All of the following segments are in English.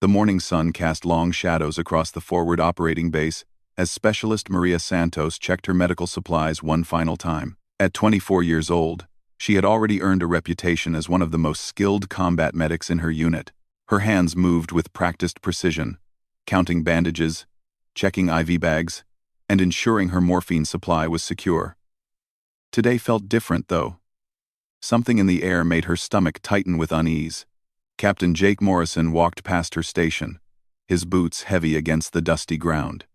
The morning sun cast long shadows across the forward operating base as Specialist Maria Santos checked her medical supplies one final time. At 24 years old, she had already earned a reputation as one of the most skilled combat medics in her unit. Her hands moved with practiced precision, counting bandages, checking IV bags, and ensuring her morphine supply was secure. Today felt different, though. Something in the air made her stomach tighten with unease. Captain Jake Morrison walked past her station, his boots heavy against the dusty ground.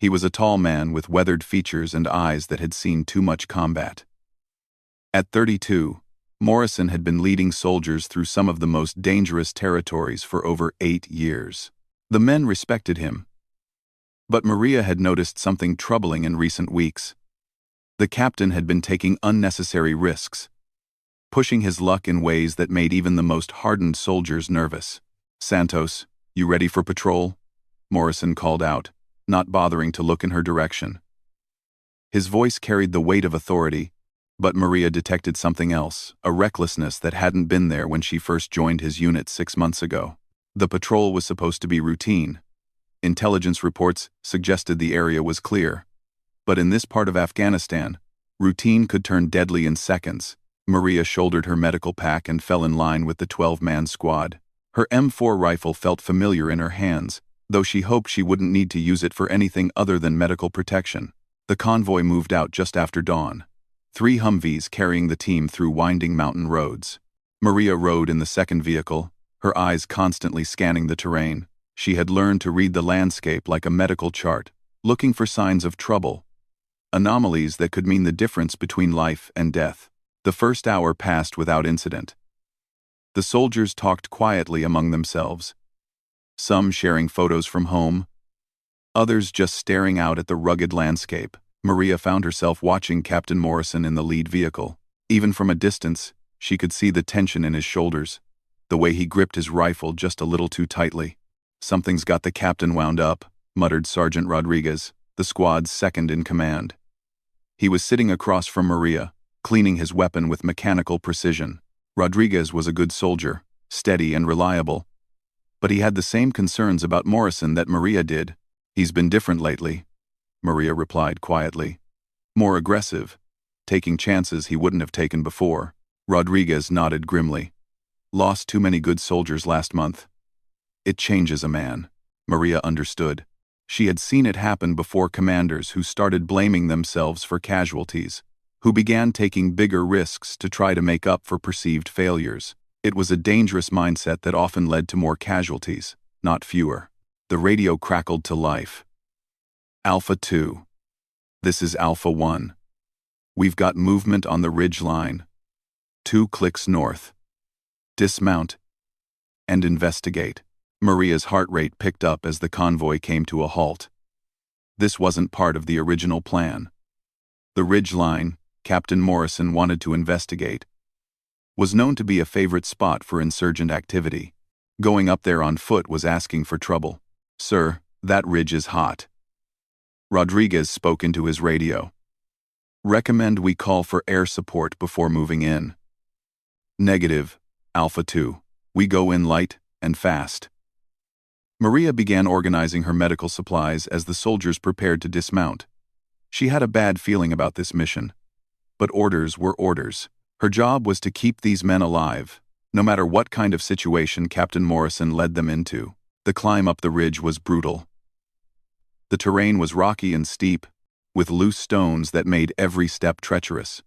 He was a tall man with weathered features and eyes that had seen too much combat. At 32, Morrison had been leading soldiers through some of the most dangerous territories for over 8 years. The men respected him. But Maria had noticed something troubling in recent weeks. The captain had been taking unnecessary risks, pushing his luck in ways that made even the most hardened soldiers nervous. "Santos, you ready for patrol?" Morrison called out, not bothering to look in her direction. His voice carried the weight of authority, but Maria detected something else, a recklessness that hadn't been there when she first joined his unit 6 months ago. The patrol was supposed to be routine. Intelligence reports suggested the area was clear. But in this part of Afghanistan, routine could turn deadly in seconds. Maria shouldered her medical pack and fell in line with the 12-man squad. Her M4 rifle felt familiar in her hands, though she hoped she wouldn't need to use it for anything other than medical protection. The convoy moved out just after dawn, 3 Humvees carrying the team through winding mountain roads. Maria rode in the second vehicle, her eyes constantly scanning the terrain. She had learned to read the landscape like a medical chart, looking for signs of trouble, anomalies that could mean the difference between life and death. The first hour passed without incident. The soldiers talked quietly among themselves, some sharing photos from home, others just staring out at the rugged landscape. Maria found herself watching Captain Morrison in the lead vehicle. Even from a distance, she could see the tension in his shoulders, the way he gripped his rifle just a little too tightly. "Something's got the captain wound up," muttered Sergeant Rodriguez, the squad's second in command. He was sitting across from Maria, cleaning his weapon with mechanical precision. Rodriguez was a good soldier, steady and reliable, but he had the same concerns about Morrison that Maria did. "He's been different lately," Maria replied quietly. "More aggressive, taking chances he wouldn't have taken before." Rodriguez nodded grimly. "Lost too many good soldiers last month. It changes a man." Maria understood. She had seen it happen before. Commanders who started blaming themselves for casualties, who began taking bigger risks to try to make up for perceived failures. It was a dangerous mindset that often led to more casualties, not fewer. The radio crackled to life. "Alpha 2. This is Alpha 1. We've got movement on the ridge line. 2 clicks north. Dismount and investigate." Maria's heart rate picked up as the convoy came to a halt. This wasn't part of the original plan. The ridge line, Captain Morrison wanted to investigate, was known to be a favorite spot for insurgent activity. Going up there on foot was asking for trouble. "Sir, that ridge is hot." Rodriguez spoke into his radio. "Recommend we call for air support before moving in." "Negative, Alpha 2. We go in light and fast." Maria began organizing her medical supplies as the soldiers prepared to dismount. She had a bad feeling about this mission, but orders were orders. Her job was to keep these men alive, no matter what kind of situation Captain Morrison led them into. The climb up the ridge was brutal. The terrain was rocky and steep, with loose stones that made every step treacherous.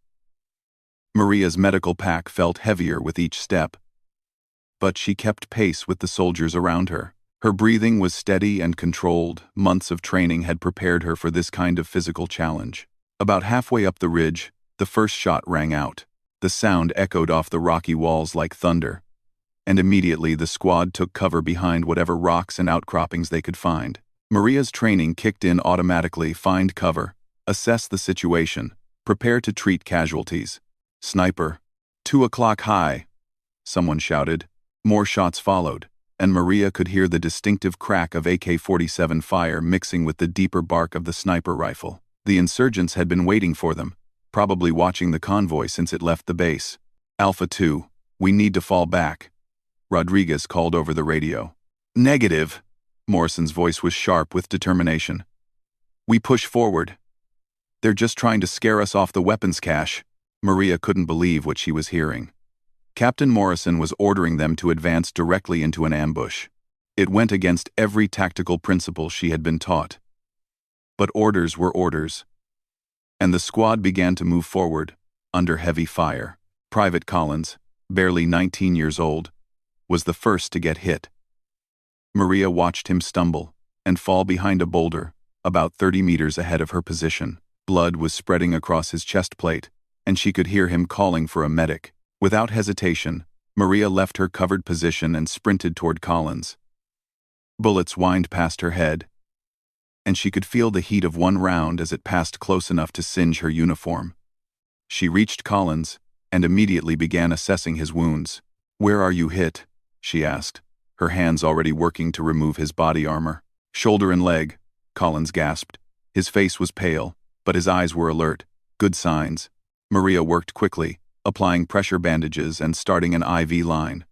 Maria's medical pack felt heavier with each step, but she kept pace with the soldiers around her. Her breathing was steady and controlled. Months of training had prepared her for this kind of physical challenge. About halfway up the ridge, the first shot rang out. The sound echoed off the rocky walls like thunder, and immediately the squad took cover behind whatever rocks and outcroppings they could find. Maria's training kicked in automatically. Find cover, assess the situation, prepare to treat casualties. "Sniper, 2 o'clock high," someone shouted. More shots followed, and Maria could hear the distinctive crack of AK-47 fire mixing with the deeper bark of the sniper rifle. The insurgents had been waiting for them, probably watching the convoy since it left the base. "Alpha 2, we need to fall back," Rodriguez called over the radio. Negative. Morrison's voice was sharp with determination. We push forward. They're just trying to scare us off the weapons cache. Maria couldn't believe what she was hearing. Captain Morrison was ordering them to advance directly into an ambush. It went against every tactical principle she had been taught. But orders were orders. And the squad began to move forward, under heavy fire. Private Collins, barely 19 years old, was the first to get hit. Maria watched him stumble and fall behind a boulder, about 30 meters ahead of her position. Blood was spreading across his chest plate, and she could hear him calling for a medic. Without hesitation, Maria left her covered position and sprinted toward Collins. Bullets whined past her head, and she could feel the heat of one round as it passed close enough to singe her uniform. She reached Collins and immediately began assessing his wounds. "Where are you hit?" she asked, her hands already working to remove his body armor. "Shoulder and leg," Collins gasped. His face was pale, but his eyes were alert. Good signs. Maria worked quickly, applying pressure bandages and starting an IV line.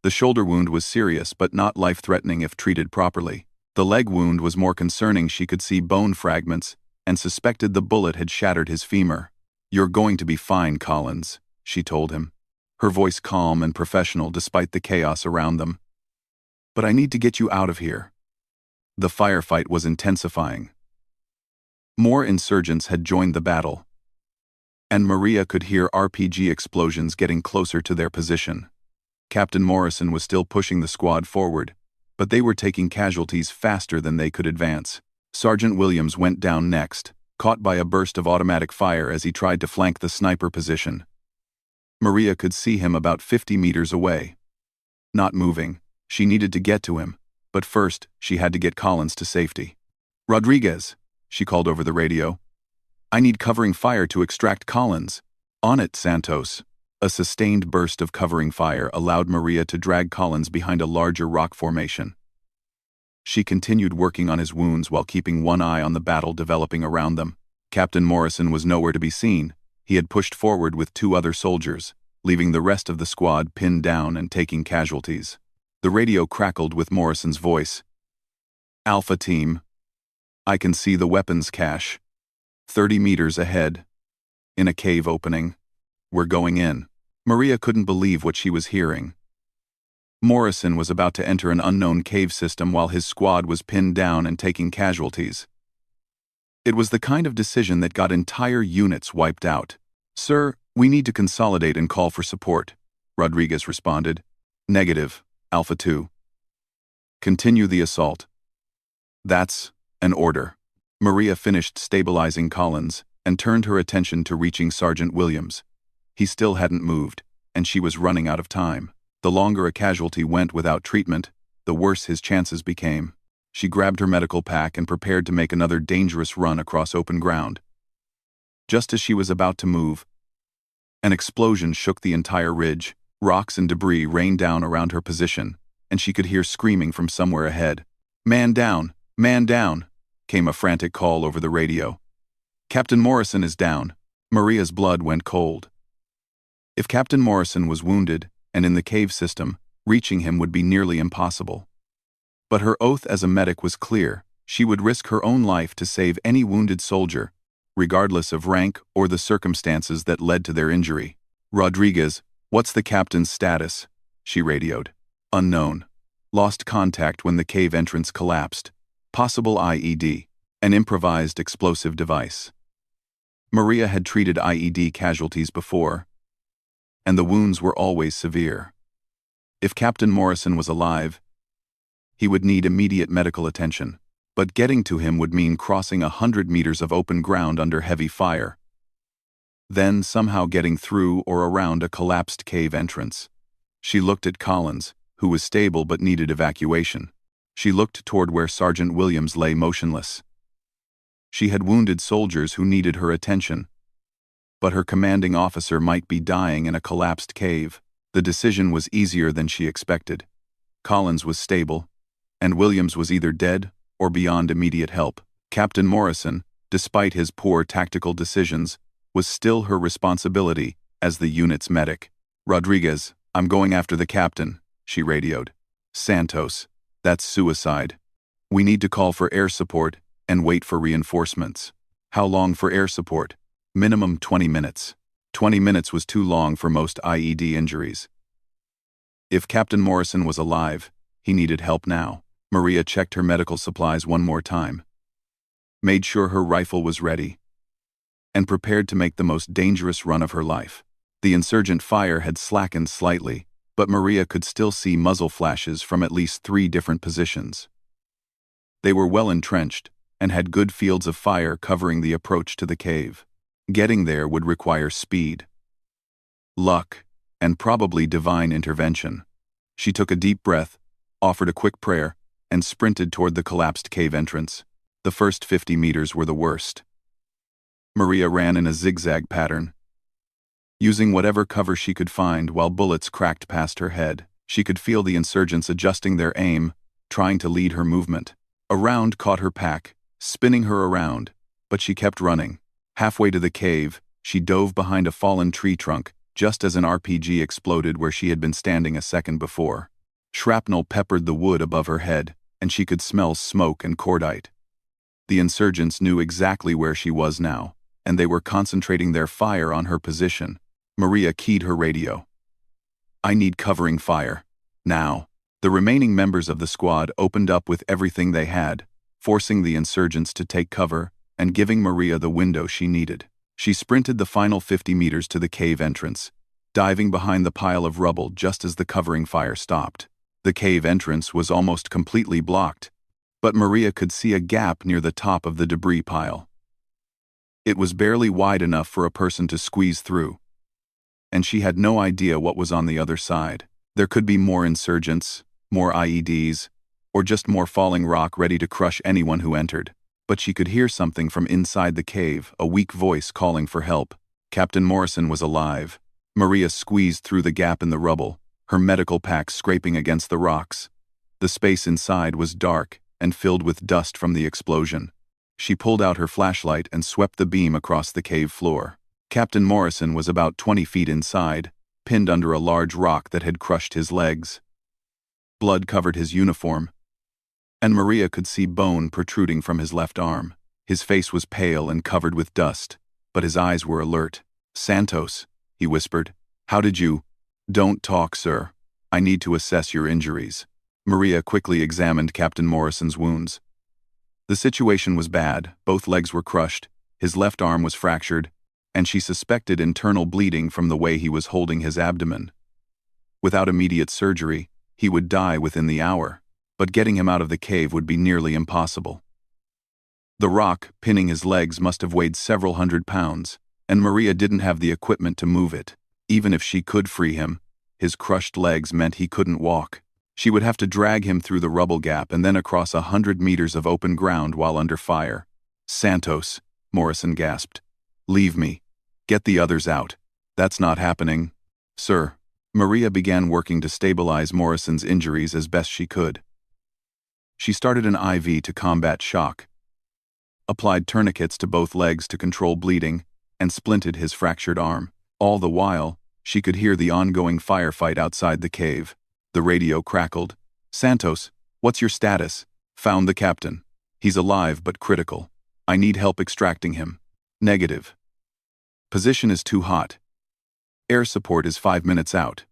The shoulder wound was serious but not life-threatening if treated properly. The leg wound was more concerning. She could see bone fragments and suspected the bullet had shattered his femur. "You're going to be fine, Collins," she told him, her voice calm and professional despite the chaos around them. "But I need to get you out of here." The firefight was intensifying. More insurgents had joined the battle, and Maria could hear RPG explosions getting closer to their position. Captain Morrison was still pushing the squad forward, but they were taking casualties faster than they could advance. Sergeant Williams went down next, caught by a burst of automatic fire as he tried to flank the sniper position. Maria could see him about 50 meters away. Not moving, she needed to get to him, but first she had to get Collins to safety. "Rodriguez," she called over the radio. "I need covering fire to extract Collins." "On it, Santos." A sustained burst of covering fire allowed Maria to drag Collins behind a larger rock formation. She continued working on his wounds while keeping one eye on the battle developing around them. Captain Morrison was nowhere to be seen. He had pushed forward with 2 other soldiers, leaving the rest of the squad pinned down and taking casualties. The radio crackled with Morrison's voice. "Alpha Team. I can see the weapons cache. 30 meters ahead. In a cave opening. We're going in." Maria couldn't believe what she was hearing. Morrison was about to enter an unknown cave system while his squad was pinned down and taking casualties. It was the kind of decision that got entire units wiped out. "Sir, we need to consolidate and call for support," Rodriguez responded. "Negative, Alpha 2. Continue the assault." "That's an order." Maria finished stabilizing Collins and turned her attention to reaching Sergeant Williams. He still hadn't moved, and she was running out of time. The longer a casualty went without treatment, the worse his chances became. She grabbed her medical pack and prepared to make another dangerous run across open ground. Just as she was about to move, an explosion shook the entire ridge. Rocks and debris rained down around her position, and she could hear screaming from somewhere ahead. "Man down! Man down!" came a frantic call over the radio. "Captain Morrison is down." Maria's blood went cold. If Captain Morrison was wounded and in the cave system, reaching him would be nearly impossible. But her oath as a medic was clear. She would risk her own life to save any wounded soldier, regardless of rank or the circumstances that led to their injury. "Rodriguez, what's the captain's status?" she radioed. "Unknown. Lost contact when the cave entrance collapsed. Possible IED, an improvised explosive device." Maria had treated IED casualties before, and the wounds were always severe. If Captain Morrison was alive, he would need immediate medical attention, but getting to him would mean crossing 100 meters of open ground under heavy fire, then somehow getting through or around a collapsed cave entrance. She looked at Collins, who was stable but needed evacuation. She looked toward where Sergeant Williams lay motionless. She had wounded soldiers who needed her attention, but her commanding officer might be dying in a collapsed cave. The decision was easier than she expected. Collins was stable, and Williams was either dead or beyond immediate help. Captain Morrison, despite his poor tactical decisions, was still her responsibility as the unit's medic. "Rodriguez, I'm going after the captain," she radioed. "Santos, That's suicide. We need to call for air support and wait for reinforcements. How long for air support? Minimum 20 minutes. 20 minutes was too long for most IED injuries. If Captain Morrison was alive, he needed help now. Maria checked her medical supplies one more time, made sure her rifle was ready, and prepared to make the most dangerous run of her life. The insurgent fire had slackened slightly, but Maria could still see muzzle flashes from at least 3 different positions. They were well entrenched and had good fields of fire covering the approach to the cave. Getting there would require speed, luck, and probably divine intervention. She took a deep breath, offered a quick prayer, and sprinted toward the collapsed cave entrance. The first 50 meters were the worst. Maria ran in a zigzag pattern, using whatever cover she could find while bullets cracked past her head. She could feel the insurgents adjusting their aim, trying to lead her movement. A round caught her pack, spinning her around, but she kept running. Halfway to the cave, she dove behind a fallen tree trunk, just as an RPG exploded where she had been standing a second before. Shrapnel peppered the wood above her head, and she could smell smoke and cordite. The insurgents knew exactly where she was now, and they were concentrating their fire on her position. Maria keyed her radio. "I need covering fire. Now." The remaining members of the squad opened up with everything they had, forcing the insurgents to take cover and giving Maria the window she needed. She sprinted the final 50 meters to the cave entrance, diving behind the pile of rubble just as the covering fire stopped. The cave entrance was almost completely blocked, but Maria could see a gap near the top of the debris pile. It was barely wide enough for a person to squeeze through, and she had no idea what was on the other side. There could be more insurgents, more IEDs, or just more falling rock ready to crush anyone who entered. But she could hear something from inside the cave, a weak voice calling for help. Captain Morrison was alive. Maria squeezed through the gap in the rubble, her medical pack scraping against the rocks. The space inside was dark and filled with dust from the explosion. She pulled out her flashlight and swept the beam across the cave floor. Captain Morrison was about 20 feet inside, pinned under a large rock that had crushed his legs. Blood covered his uniform, and Maria could see bone protruding from his left arm. His face was pale and covered with dust, but his eyes were alert. "Santos," he whispered. "How did you—" "Don't talk, sir. I need to assess your injuries." Maria quickly examined Captain Morrison's wounds. The situation was bad. Both legs were crushed, his left arm was fractured, and she suspected internal bleeding from the way he was holding his abdomen. Without immediate surgery, he would die within the hour, but getting him out of the cave would be nearly impossible. The rock pinning his legs must have weighed several hundred pounds, and Maria didn't have the equipment to move it. Even if she could free him, his crushed legs meant he couldn't walk. She would have to drag him through the rubble gap and then across 100 meters of open ground while under fire. "Santos," Morrison gasped. "Leave me. Get the others out." "That's not happening, sir." Maria began working to stabilize Morrison's injuries as best she could. She started an IV to combat shock, applied tourniquets to both legs to control bleeding, and splinted his fractured arm. All the while, she could hear the ongoing firefight outside the cave. The radio crackled. "Santos, what's your status?" "Found the captain. He's alive but critical. I need help extracting him." "Negative. Position is too hot. Air support is 5 minutes out."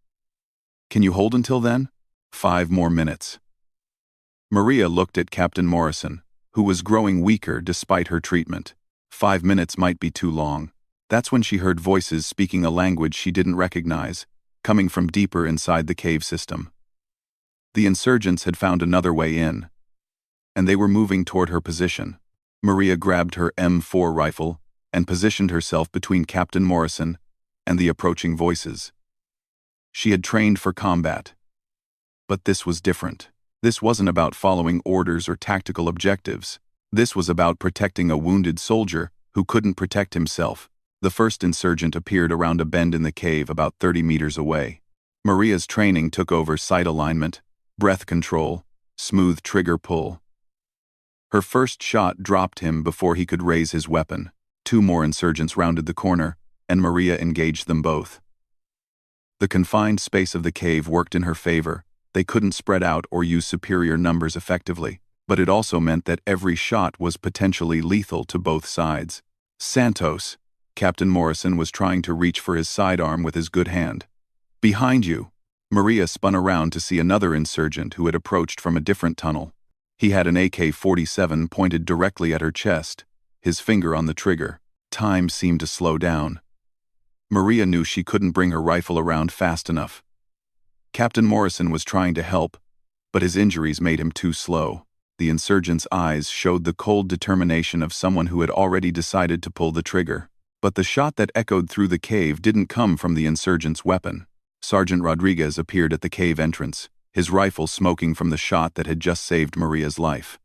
"Can you hold until then?" 5 more minutes." Maria looked at Captain Morrison, who was growing weaker despite her treatment. 5 minutes might be too long. That's when she heard voices speaking a language she didn't recognize, coming from deeper inside the cave system. The insurgents had found another way in, and they were moving toward her position. Maria grabbed her M4 rifle and positioned herself between Captain Morrison and the approaching voices. She had trained for combat, but this was different. This wasn't about following orders or tactical objectives. This was about protecting a wounded soldier who couldn't protect himself. The first insurgent appeared around a bend in the cave about 30 meters away. Maria's training took over sight alignment, breath control, smooth trigger pull. Her first shot dropped him before he could raise his weapon. 2 more insurgents rounded the corner, and Maria engaged them both. The confined space of the cave worked in her favor. They couldn't spread out or use superior numbers effectively, but it also meant that every shot was potentially lethal to both sides. Santos. Captain Morrison was trying to reach for his sidearm with his good hand. Behind you. Maria spun around to see another insurgent who had approached from a different tunnel. He had an AK-47 pointed directly at her chest, his finger on the trigger. Time seemed to slow down. Maria knew she couldn't bring her rifle around fast enough. Captain Morrison was trying to help, but his injuries made him too slow. The insurgent's eyes showed the cold determination of someone who had already decided to pull the trigger. But the shot that echoed through the cave didn't come from the insurgent's weapon. Sergeant Rodriguez appeared at the cave entrance, his rifle smoking from the shot that had just saved Maria's life.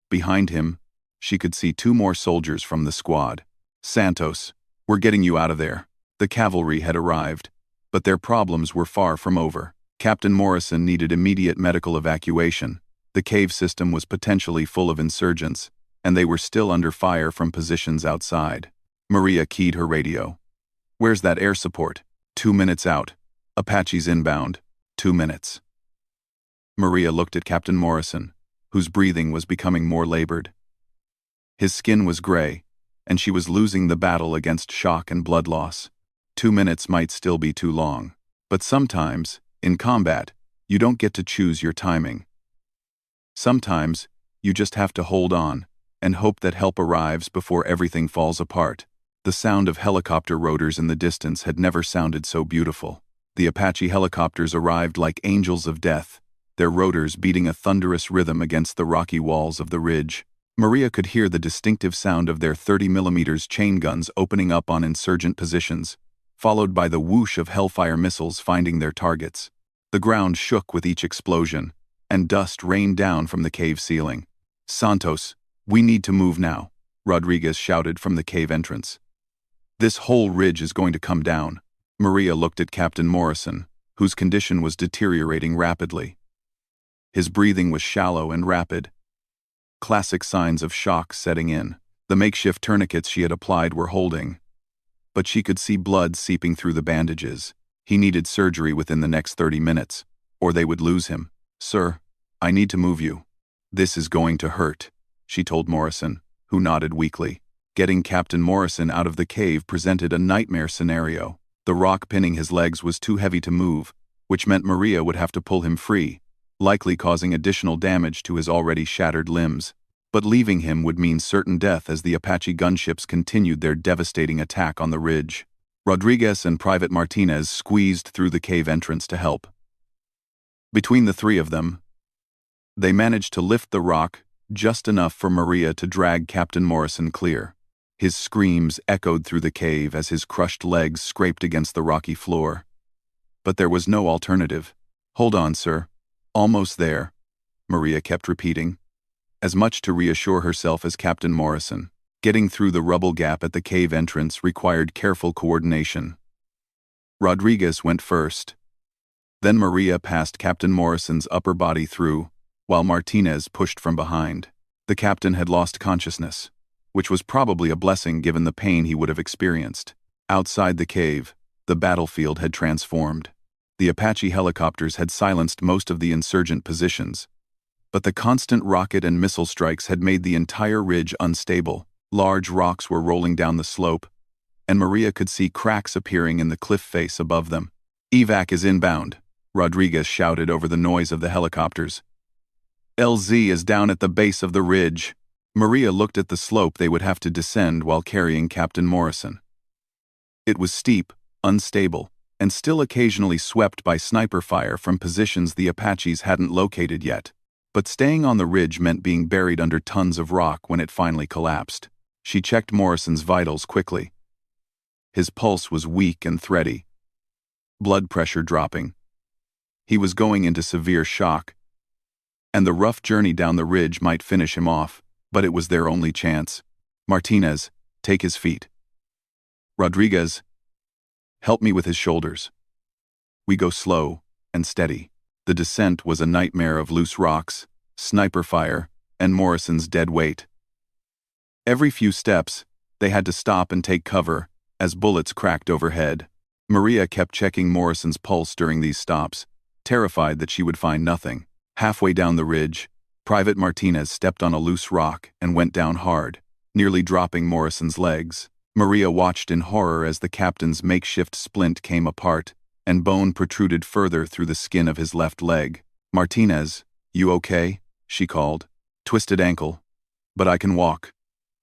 Behind him, she could see 2 more soldiers from the squad. Santos, we're getting you out of there. The cavalry had arrived, but their problems were far from over. Captain Morrison needed immediate medical evacuation. The cave system was potentially full of insurgents, and they were still under fire from positions outside. Maria keyed her radio. Where's that air support? 2 minutes out. Apaches inbound. 2 minutes. Maria looked at Captain Morrison, whose breathing was becoming more labored. His skin was gray, and she was losing the battle against shock and blood loss. 2 minutes might still be too long, but sometimes, in combat, you don't get to choose your timing. Sometimes, you just have to hold on and hope that help arrives before everything falls apart. The sound of helicopter rotors in the distance had never sounded so beautiful. The Apache helicopters arrived like angels of death, their rotors beating a thunderous rhythm against the rocky walls of the ridge. Maria could hear the distinctive sound of their 30mm chain guns opening up on insurgent positions, followed by the whoosh of Hellfire missiles finding their targets. The ground shook with each explosion, and dust rained down from the cave ceiling. Santos, we need to move now, Rodriguez shouted from the cave entrance. This whole ridge is going to come down. Maria looked at Captain Morrison, whose condition was deteriorating rapidly. His breathing was shallow and rapid. Classic signs of shock setting in. The makeshift tourniquets she had applied were holding, but she could see blood seeping through the bandages. He needed surgery within the next 30 minutes, or they would lose him. Sir, I need to move you. This is going to hurt, she told Morrison, who nodded weakly. Getting Captain Morrison out of the cave presented a nightmare scenario. The rock pinning his legs was too heavy to move, which meant Maria would have to pull him free, likely causing additional damage to his already shattered limbs. But leaving him would mean certain death as the Apache gunships continued their devastating attack on the ridge. Rodriguez and Private Martinez squeezed through the cave entrance to help. Between the 3 of them, they managed to lift the rock just enough for Maria to drag Captain Morrison clear. His screams echoed through the cave as his crushed legs scraped against the rocky floor. But there was no alternative. Hold on, sir. Almost there, Maria kept repeating, as much to reassure herself as Captain Morrison. Getting through the rubble gap at the cave entrance required careful coordination. Rodriguez went first. Then Maria passed Captain Morrison's upper body through, while Martinez pushed from behind. The captain had lost consciousness, which was probably a blessing given the pain he would have experienced. Outside the cave, the battlefield had transformed. The Apache helicopters had silenced most of the insurgent positions, but the constant rocket and missile strikes had made the entire ridge unstable. Large rocks were rolling down the slope, and Maria could see cracks appearing in the cliff face above them. "Evac is inbound," Rodriguez shouted over the noise of the helicopters. "LZ is down at the base of the ridge." Maria looked at the slope they would have to descend while carrying Captain Morrison. It was steep, unstable, and still occasionally swept by sniper fire from positions the Apaches hadn't located yet. But staying on the ridge meant being buried under tons of rock when it finally collapsed. She checked Morrison's vitals quickly. His pulse was weak and thready, blood pressure dropping. He was going into severe shock, and the rough journey down the ridge might finish him off, but it was their only chance. "Martinez, take his feet. Rodriguez, help me with his shoulders." We go slow and steady. The descent was a nightmare of loose rocks, sniper fire, and Morrison's dead weight. Every few steps, they had to stop and take cover as bullets cracked overhead. Maria kept checking Morrison's pulse during these stops, terrified that she would find nothing. Halfway down the ridge, Private Martinez stepped on a loose rock and went down hard, nearly dropping Morrison's legs. Maria watched in horror as the captain's makeshift splint came apart, and bone protruded further through the skin of his left leg. "Martinez, you okay?" she called. "Twisted ankle. But I can walk,"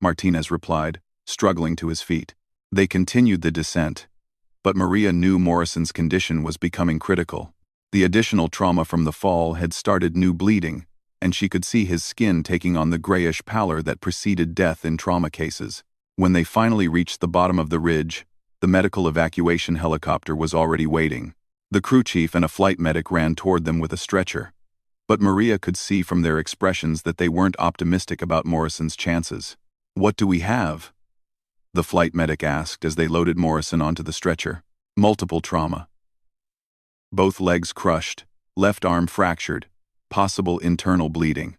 Martinez replied, struggling to his feet. They continued the descent, but Maria knew Morrison's condition was becoming critical. The additional trauma from the fall had started new bleeding, and she could see his skin taking on the grayish pallor that preceded death in trauma cases. When they finally reached the bottom of the ridge, the medical evacuation helicopter was already waiting. The crew chief and a flight medic ran toward them with a stretcher. But Maria could see from their expressions that they weren't optimistic about Morrison's chances. "What do we have?" the flight medic asked as they loaded Morrison onto the stretcher. "Multiple trauma. Both legs crushed, left arm fractured, possible internal bleeding.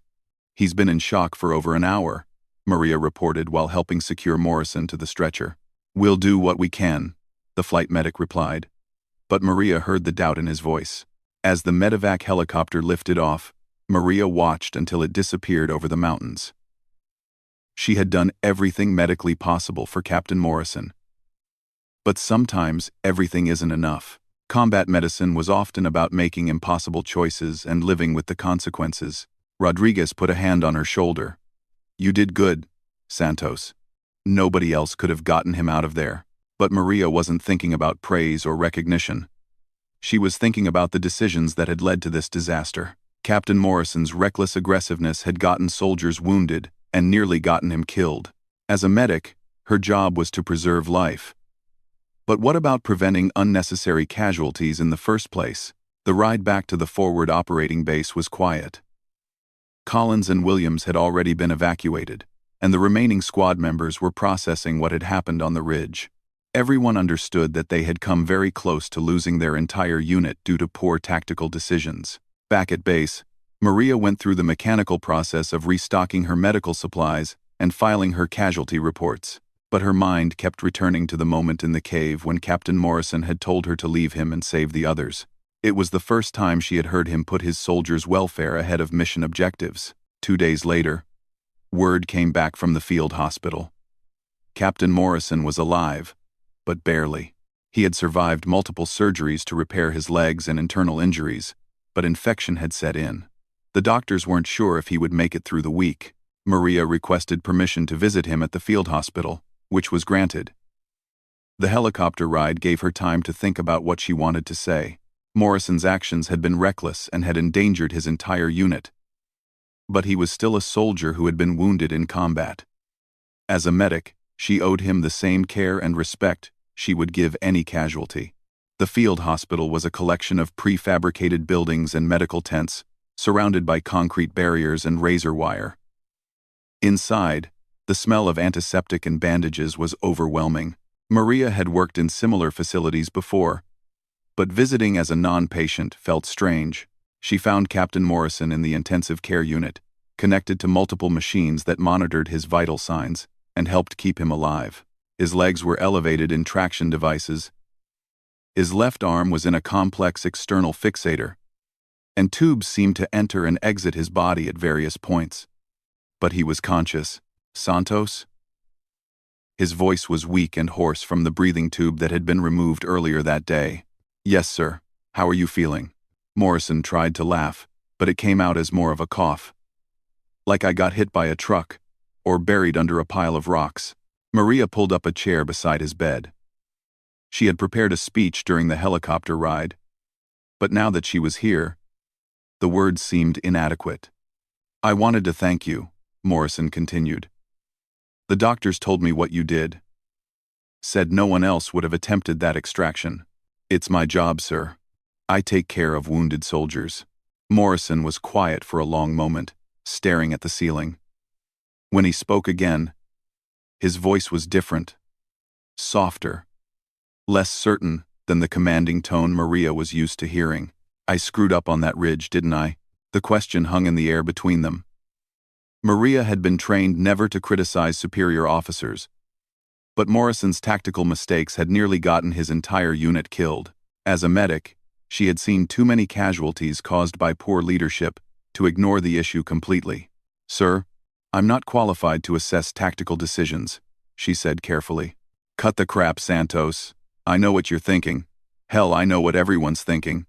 He's been in shock for over an hour," Maria reported while helping secure Morrison to the stretcher. "We'll do what we can," the flight medic replied. But Maria heard the doubt in his voice. As the medevac helicopter lifted off, Maria watched until it disappeared over the mountains. She had done everything medically possible for Captain Morrison. But sometimes everything isn't enough. Combat medicine was often about making impossible choices and living with the consequences. Rodriguez put a hand on her shoulder. "You did good, Santos. Nobody else could have gotten him out of there." But Maria wasn't thinking about praise or recognition. She was thinking about the decisions that had led to this disaster. Captain Morrison's reckless aggressiveness had gotten soldiers wounded and nearly gotten him killed. As a medic, her job was to preserve life. But what about preventing unnecessary casualties in the first place? The ride back to the forward operating base was quiet. Collins and Williams had already been evacuated, and the remaining squad members were processing what had happened on the ridge. Everyone understood that they had come very close to losing their entire unit due to poor tactical decisions. Back at base, Maria went through the mechanical process of restocking her medical supplies and filing her casualty reports. But her mind kept returning to the moment in the cave when Captain Morrison had told her to leave him and save the others. It was the first time she had heard him put his soldiers' welfare ahead of mission objectives. 2 days later, word came back from the field hospital. Captain Morrison was alive, but barely. He had survived multiple surgeries to repair his legs and internal injuries, but infection had set in. The doctors weren't sure if he would make it through the week. Maria requested permission to visit him at the field hospital, which was granted. The helicopter ride gave her time to think about what she wanted to say. Morrison's actions had been reckless and had endangered his entire unit. But he was still a soldier who had been wounded in combat. As a medic, she owed him the same care and respect she would give any casualty. The field hospital was a collection of prefabricated buildings and medical tents, surrounded by concrete barriers and razor wire. Inside, the smell of antiseptic and bandages was overwhelming. Maria had worked in similar facilities before, but visiting as a non-patient felt strange. She found Captain Morrison in the intensive care unit, connected to multiple machines that monitored his vital signs and helped keep him alive. His legs were elevated in traction devices. His left arm was in a complex external fixator, and tubes seemed to enter and exit his body at various points. But he was conscious. "Santos?" His voice was weak and hoarse from the breathing tube that had been removed earlier that day. "Yes, sir. How are you feeling?" Morrison tried to laugh, but it came out as more of a cough. "Like I got hit by a truck, or buried under a pile of rocks." Maria pulled up a chair beside his bed. She had prepared a speech during the helicopter ride, but now that she was here, the words seemed inadequate. "I wanted to thank you," Morrison continued. "The doctors told me what you did. Said no one else would have attempted that extraction. It's my job, sir. I take care of wounded soldiers." Morrison was quiet for a long moment, staring at the ceiling. When he spoke again, his voice was different, softer, less certain than the commanding tone Maria was used to hearing. "I screwed up on that ridge, didn't I?" The question hung in the air between them. Maria had been trained never to criticize superior officers, but Morrison's tactical mistakes had nearly gotten his entire unit killed. As a medic, She had seen too mmany casualties caused by poor leadership to ignore the issue completely. "Sir, I'm not qualified to assess tactical decisions," she said carefully. "Cut the crap, Santos. I know what you're thinking. Hell, I know what everyone's thinking."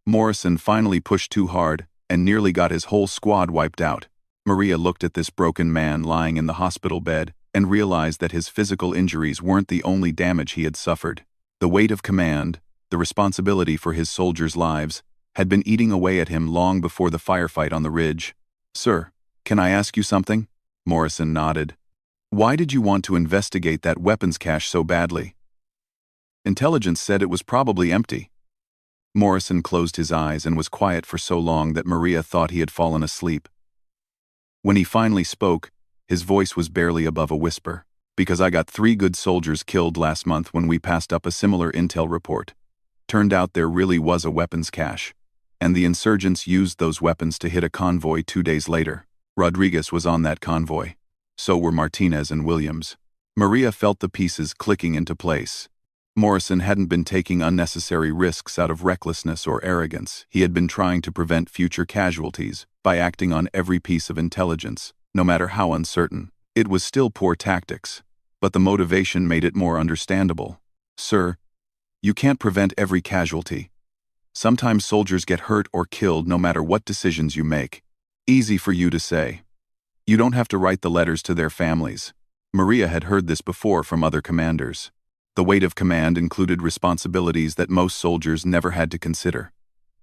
Morrison finally pushed too hard and nearly got his whole squad wiped out. Maria looked at this broken man lying in the hospital bed and realized that his physical injuries weren't the only damage he had suffered. The weight of command, the responsibility for his soldiers' lives, had been eating away at him long before the firefight on the ridge. "Sir, can I ask you something?" Morrison nodded. "Why did you want to investigate that weapons cache so badly?" "Intelligence said it was probably empty." Morrison closed his eyes and was quiet for so long that Maria thought he had fallen asleep. When he finally spoke, his voice was barely above a whisper. "Because I got 3 good soldiers killed last month when we passed up a similar intel report. Turned out there really was a weapons cache, and the insurgents used those weapons to hit a convoy 2 days later. Rodriguez was on that convoy. So were Martinez and Williams." Maria felt the pieces clicking into place. Morrison hadn't been taking unnecessary risks out of recklessness or arrogance. He had been trying to prevent future casualties by acting on every piece of intelligence, no matter how uncertain. It was still poor tactics, but the motivation made it more understandable. "Sir, you can't prevent every casualty. Sometimes soldiers get hurt or killed no matter what decisions you make." "Easy for you to say. You don't have to write the letters to their families." Maria had heard this before from other commanders. The weight of command included responsibilities that most soldiers never had to consider.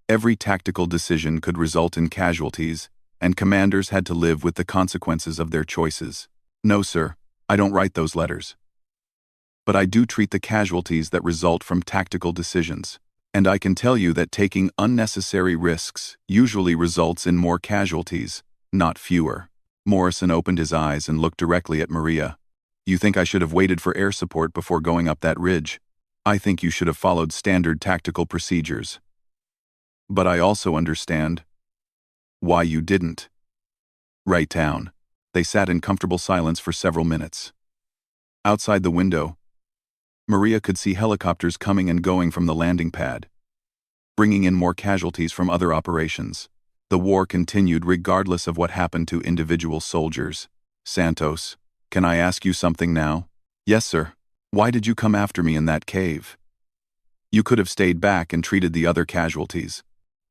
Every tactical decision could result in casualties, and commanders had to live with the consequences of their choices. "No, sir, I don't write those letters. But I do treat the casualties that result from tactical decisions. And I can tell you that taking unnecessary risks usually results in more casualties, not fewer." Morrison opened his eyes and looked directly at Maria. "You think I should have waited for air support before going up that ridge? I think you should have followed standard tactical procedures. But I also understand why you didn't." "Write down." They sat in comfortable silence for several minutes. Outside the window, Maria could see helicopters coming and going from the landing pad, bringing in more casualties from other operations. The war continued regardless of what happened to individual soldiers. "Santos, can I ask you something now?" "Yes, sir." "Why did you come after me in that cave? You could have stayed back and treated the other casualties.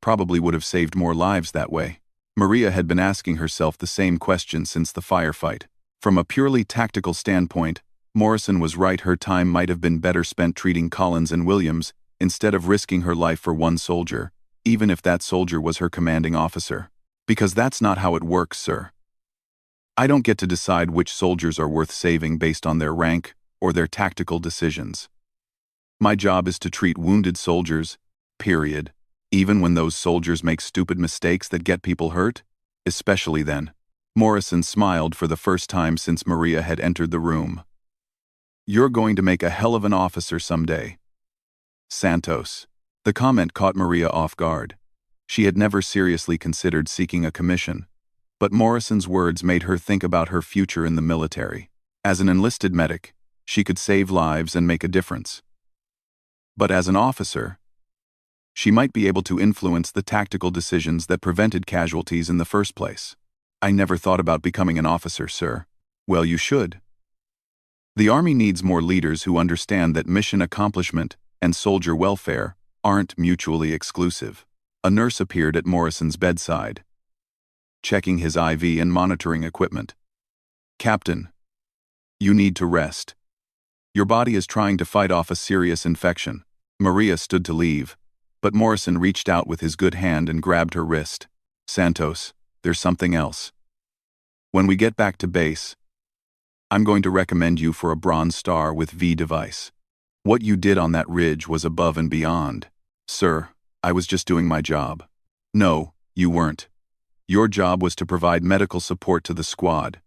Probably would have saved more lives that way." Maria had been asking herself the same question since the firefight. From a purely tactical standpoint, Morrison was right. Her time might have been better spent treating Collins and Williams instead of risking her life for one soldier, even if that soldier was her commanding officer. "Because that's not how it works, sir. I don't get to decide which soldiers are worth saving based on their rank or their tactical decisions. My job is to treat wounded soldiers, period. Even when those soldiers make stupid mistakes that get people hurt, especially then." Morrison smiled for the first time since Maria had entered the room. "You're going to make a hell of an officer someday, Santos." The comment caught Maria off guard. She had never seriously considered seeking a commission, but Morrison's words made her think about her future in the military. As an enlisted medic, she could save lives and make a difference. But as an officer, she might be able to influence the tactical decisions that prevented casualties in the first place. "I never thought about becoming an officer, sir." "Well, you should. The Army needs more leaders who understand that mission accomplishment and soldier welfare aren't mutually exclusive." A nurse appeared at Morrison's bedside, checking his IV and monitoring equipment. "Captain, you need to rest. Your body is trying to fight off a serious infection." Maria stood to leave, but Morrison reached out with his good hand and grabbed her wrist. "Santos, there's something else. When we get back to base, I'm going to recommend you for a Bronze Star with V device. What you did on that ridge was above and beyond." "Sir, I was just doing my job." "No, you weren't. Your job was to provide medical support to the squad.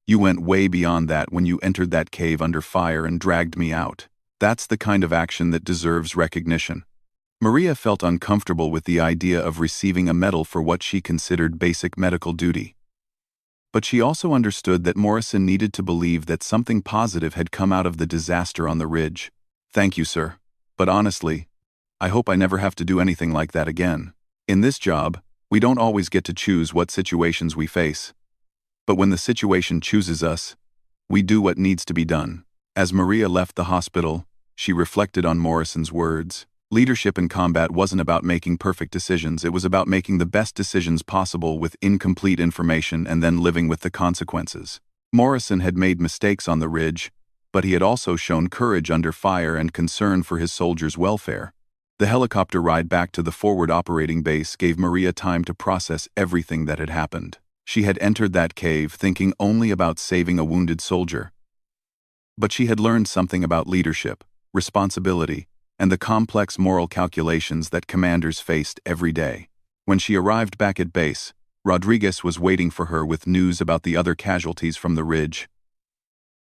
You went way beyond that when you entered that cave under fire and dragged me out. That's the kind of action that deserves recognition." Maria felt uncomfortable with the idea of receiving a medal for what she considered basic medical duty. But she also understood that Morrison needed to believe that something positive had come out of the disaster on the ridge. "Thank you, sir. But honestly, I hope I never have to do anything like that again. In this job, we don't always get to choose what situations we face. But when the situation chooses us, we do what needs to be done. As Maria left the hospital, she reflected on Morrison's words. Leadership in combat wasn't about making perfect decisions, it was about making the best decisions possible with incomplete information and then living with the consequences. Morrison had made mistakes on the ridge, but he had also shown courage under fire and concern for his soldiers' welfare. The helicopter ride back to the forward operating base gave Maria time to process everything that had happened. She had entered that cave thinking only about saving a wounded soldier. But she had learned something about leadership, responsibility, and the complex moral calculations that commanders faced every day. When she arrived back at base, Rodriguez was waiting for her with news about the other casualties from the ridge.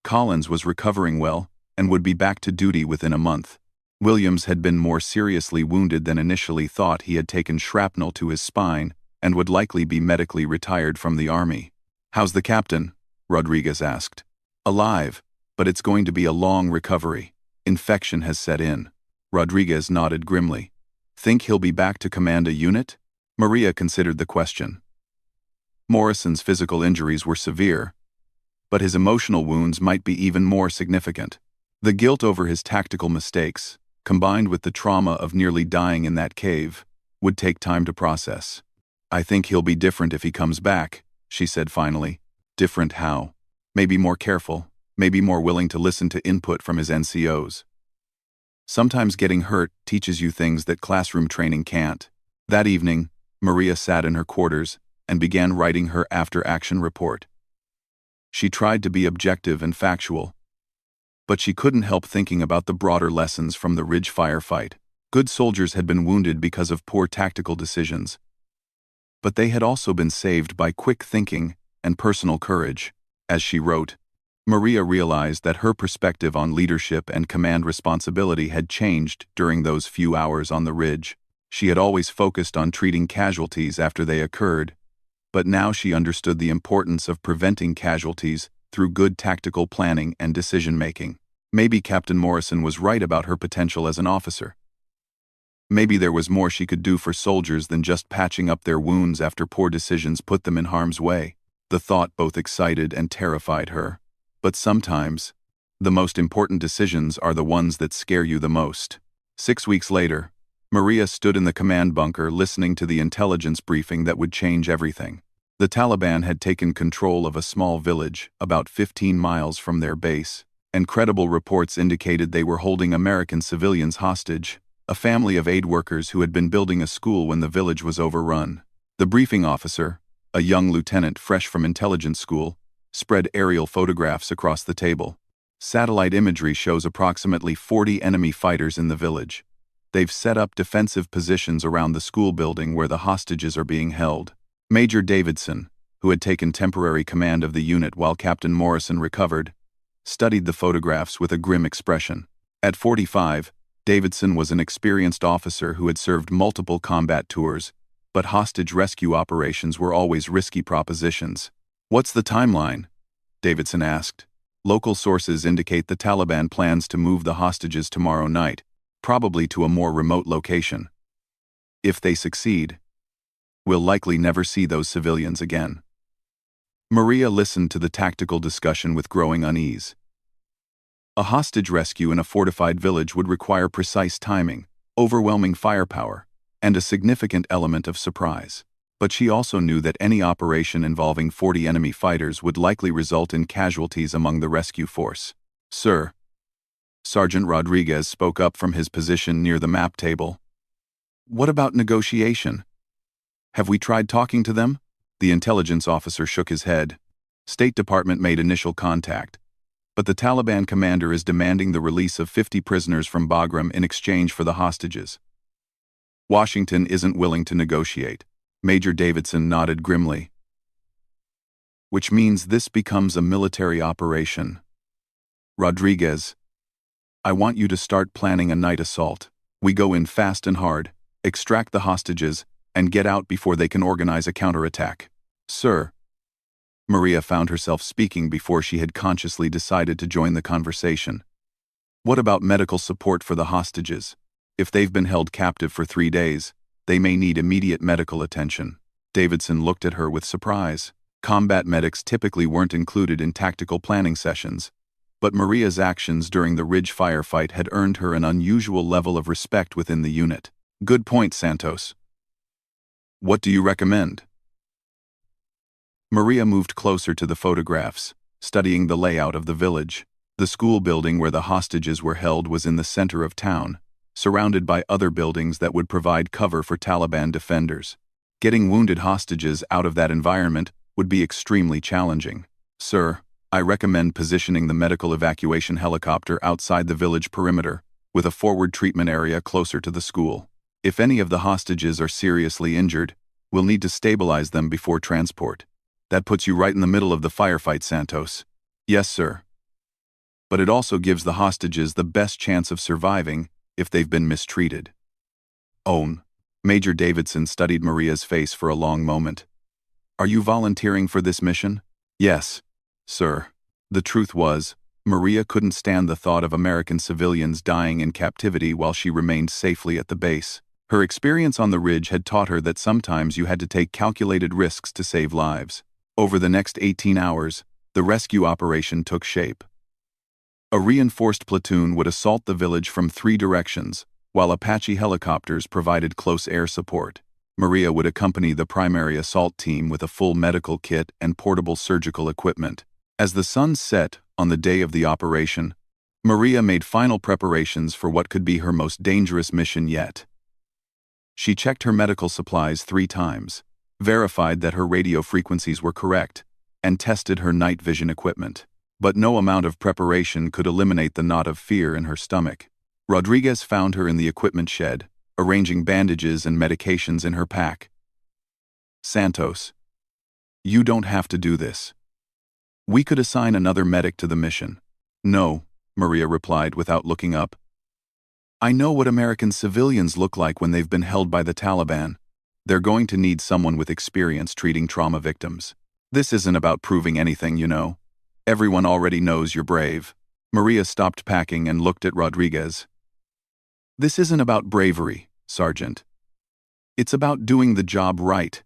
Collins was recovering well and would be back to duty within a month. Williams had been more seriously wounded than initially thought. He had taken shrapnel to his spine and would likely be medically retired from the army. "How's the captain?" Rodriguez asked. "Alive, but it's going to be a long recovery. Infection has set in." Rodriguez nodded grimly. "Think he'll be back to command a unit?" Maria considered the question. Morrison's physical injuries were severe, but his emotional wounds might be even more significant. The guilt over his tactical mistakes, combined with the trauma of nearly dying in that cave, would take time to process. "I think he'll be different if he comes back," she said finally. "Different how? Maybe more careful, maybe more willing to listen to input from his NCOs. Sometimes getting hurt teaches you things that classroom training can't." That evening, Maria sat in her quarters and began writing her after-action report. She tried to be objective and factual, but she couldn't help thinking about the broader lessons from the Ridge firefight. Good soldiers had been wounded because of poor tactical decisions, but they had also been saved by quick thinking and personal courage. As she wrote, Maria realized that her perspective on leadership and command responsibility had changed during those few hours on the ridge. She had always focused on treating casualties after they occurred, but now she understood the importance of preventing casualties through good tactical planning and decision-making. Maybe Captain Morrison was right about her potential as an officer. Maybe there was more she could do for soldiers than just patching up their wounds after poor decisions put them in harm's way. The thought both excited and terrified her. But sometimes, the most important decisions are the ones that scare you the most. 6 weeks later, Maria stood in the command bunker listening to the intelligence briefing that would change everything. The Taliban had taken control of a small village about 15 miles from their base, and credible reports indicated they were holding American civilians hostage, a family of aid workers who had been building a school when the village was overrun. The briefing officer, a young lieutenant fresh from intelligence school, spread aerial photographs across the table. Satellite imagery shows approximately 40 enemy fighters in the village. They've set up defensive positions around the school building where the hostages are being held. Major Davidson, who had taken temporary command of the unit while Captain Morrison recovered, studied the photographs with a grim expression. At 45, Davidson was an experienced officer who had served multiple combat tours, but hostage rescue operations were always risky propositions. "What's the timeline?" Davidson asked. "Local sources indicate the Taliban plans to move the hostages tomorrow night, probably to a more remote location. If they succeed, we'll likely never see those civilians again." Maria listened to the tactical discussion with growing unease. A hostage rescue in a fortified village would require precise timing, overwhelming firepower, and a significant element of surprise. But she also knew that any operation involving 40 enemy fighters would likely result in casualties among the rescue force. "Sir," Sergeant Rodriguez spoke up from his position near the map table. "What about negotiation? Have we tried talking to them?" The intelligence officer shook his head. "State Department made initial contact, but the Taliban commander is demanding the release of 50 prisoners from Bagram in exchange for the hostages. Washington isn't willing to negotiate." Major Davidson nodded grimly. "Which means this becomes a military operation. Rodriguez, I want you to start planning a night assault. We go in fast and hard, extract the hostages, and get out before they can organize a counterattack." "Sir." Maria found herself speaking before she had consciously decided to join the conversation. "What about medical support for the hostages? If they've been held captive for 3 days, they may need immediate medical attention. Davidson looked at her with surprise. Combat medics typically weren't included in tactical planning sessions, but Maria's actions during the Ridge firefight had earned her an unusual level of respect within the unit. Good point, Santos. What do you recommend? Maria moved closer to the photographs, studying the layout of the village. The school building where the hostages were held was in the center of town, surrounded by other buildings that would provide cover for Taliban defenders. Getting wounded hostages out of that environment would be extremely challenging. Sir, I recommend positioning the medical evacuation helicopter outside the village perimeter, with a forward treatment area closer to the school. If any of the hostages are seriously injured, we'll need to stabilize them before transport. That puts you right in the middle of the firefight, Santos. Yes, sir. But it also gives the hostages the best chance of surviving if they've been mistreated. Own. Major Davidson studied Maria's face for a long moment. Are you volunteering for this mission? Yes, sir. The truth was, Maria couldn't stand the thought of American civilians dying in captivity while she remained safely at the base. Her experience on the Ridge had taught her that sometimes you had to take calculated risks to save lives. Over the next 18 hours, the rescue operation took shape. A reinforced platoon would assault the village from 3 directions, while Apache helicopters provided close air support. Maria would accompany the primary assault team with a full medical kit and portable surgical equipment. As the sun set on the day of the operation, Maria made final preparations for what could be her most dangerous mission yet. She checked her medical supplies 3 times, verified that her radio frequencies were correct, and tested her night vision equipment. But no amount of preparation could eliminate the knot of fear in her stomach. Rodriguez found her in the equipment shed, arranging bandages and medications in her pack. Santos, you don't have to do this. We could assign another medic to the mission. No, Maria replied without looking up. I know what American civilians look like when they've been held by the Taliban. They're going to need someone with experience treating trauma victims. This isn't about proving anything, you know. Everyone already knows you're brave. Maria stopped packing and looked at Rodriguez. This isn't about bravery, Sergeant. It's about doing the job right.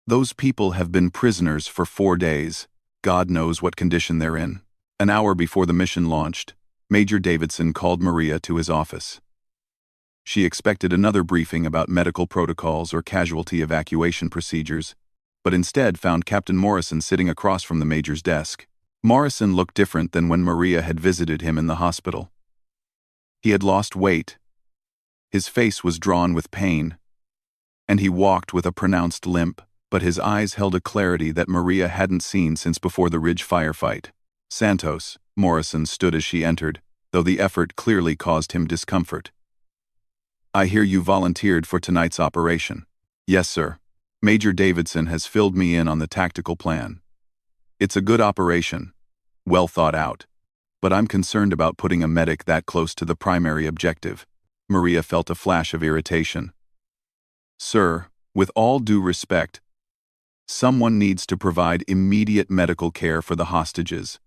Those people have been prisoners for 4 days. God knows what condition they're in. An hour before the mission launched, Major Davidson called Maria to his office. She expected another briefing about medical protocols or casualty evacuation procedures, but instead found Captain Morrison sitting across from the Major's desk. Morrison looked different than when Maria had visited him in the hospital. He had lost weight. His face was drawn with pain, and he walked with a pronounced limp, but his eyes held a clarity that Maria hadn't seen since before the Ridge firefight. Santos, Morrison stood as she entered, though the effort clearly caused him discomfort. I hear you volunteered for tonight's operation. Yes, sir. Major Davidson has filled me in on the tactical plan. It's a good operation, well thought out, but I'm concerned about putting a medic that close to the primary objective. Maria felt a flash of irritation. Sir, with all due respect, someone needs to provide immediate medical care for the hostages.